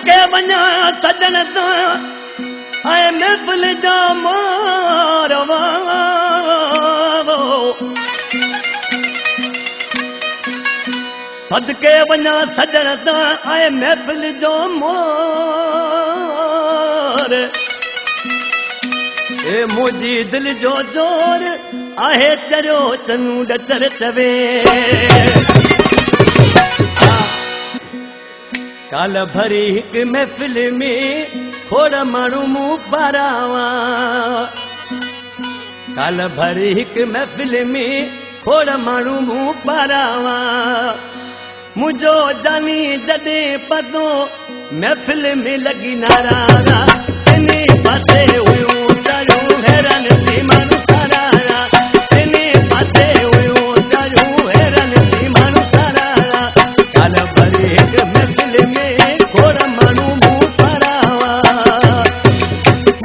सदके वञा सजण तां आए महफिल जा मारवा सदके वञा सजण तां आए महफिल जो मोर ए मुंहिंजी दिल जो जोर आहे चरियो चनू डचर चवे काल भरी हिक महफिल में खोड़ माण्हू मूं पारावा काल भरी हिक महफिल में खोड़ माण्हू मूं पारावा मुझो जानी जॾहिं पतो महफिल में लगी नारा इने पासे हुयूं चरियूं हैरान थी माण्हू सारा इने पासे हुयूं चरियूं हैरान थी माण्हू सारा काल भरी हिक महफिल में खोड़ माण्हू मूं पारावा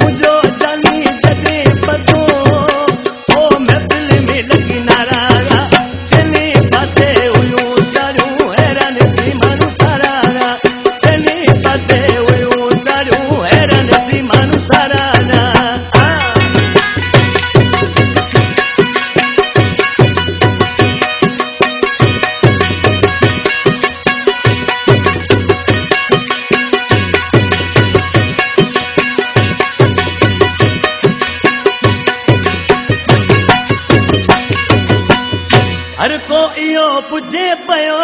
मुझो जानी जॾहिं पतो ओ महफिल में लगी नारा इने पासे हुयूं चरियूं हैरान थी माण्हू सारा इने पासे हुयूं चरियूं हैरान थी माण्हू सारा हर को इहो पुछे पियो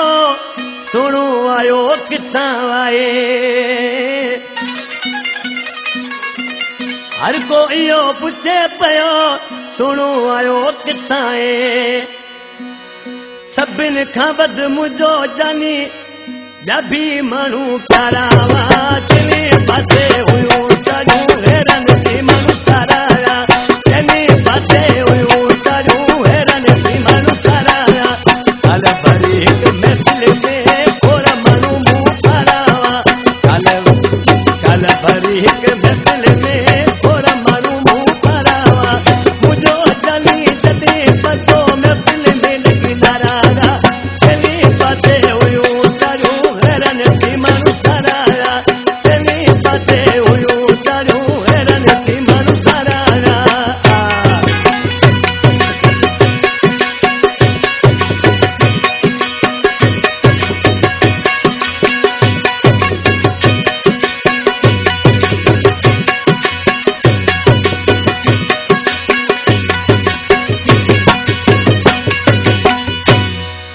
सुणो आयो किथां आए हर को इहो पुछे पियो सुणो आयो किथां आहे सभिनि खां वधि मुंहिंजो जानी ॿिया बि माण्हू प्यारा हुआ जिने पासे हुयूं चरियूं हैरान थी माण्हू सारा जिने पासे हुयूं चरियूं हैरान थी माण्हू सारा काल भरी हिक महफिल में खोड़ माण्हू मूं पारा काल भरी हिक महफिल में खोड़ माण्हू मूं पारा मुंहिंजो जानी जॾहिं पतो महफिल में लगी नारा जिने पासे हुयूं चरियूं हैरान थी माण्हू सारा जिने पासे हुयूं चरियूं हैरान थी माण्हू सारा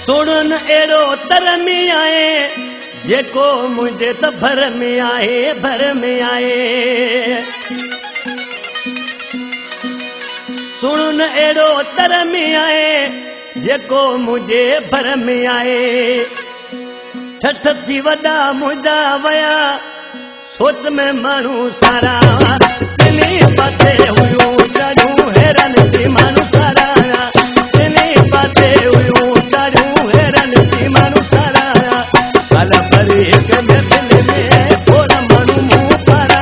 सुणन अहिड़ो तर में आहे जेको मुंहिंजे त भर में आहे भर में आहे सुणन अहिड़ो तर में आहे जेको मुंहिंजे भर में आहे ठठ थी वॾा मुंहिंजा वया सोच में माण्हू सारा जिने पासे हुयूं चरियूं हैरान थी माण्हू सारा जिने पासे हुयूं चरियूं हैरान थी माण्हू सारा काल भरी हिक महफिल में खोड़ माण्हू मूं पारा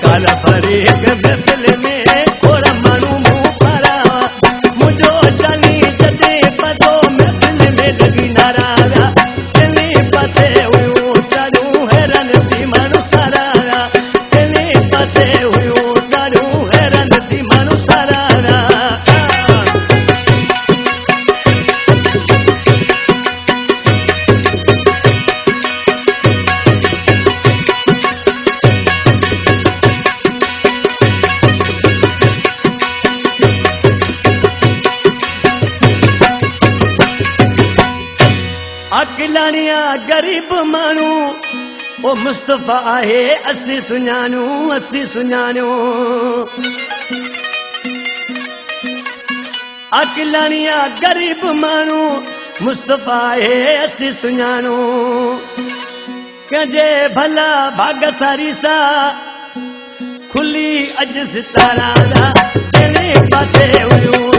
काल भरी हिक महफिल में खोड़ माण्हू मूं पारा मुंहिंजो जानी जॾहिं पतो महफिल में लगी नारा जिने पासे हुयूं चरियूं हैरान थी माण्हू सारा जिने पासे हुयूं चरियूं हैरान थी माण्हू सारा अकिलाणिया गरीब माण्हू ओ मुस्तफ़ा आहे असीं सुञाणियूं अकिलाणिया गरीब माण्हू मुस्तफ़ा आहे असीं सुञाणियूं कंहिंजे भला भाग सारी सा खुली अॼु सितारा जिने पासे हुयूं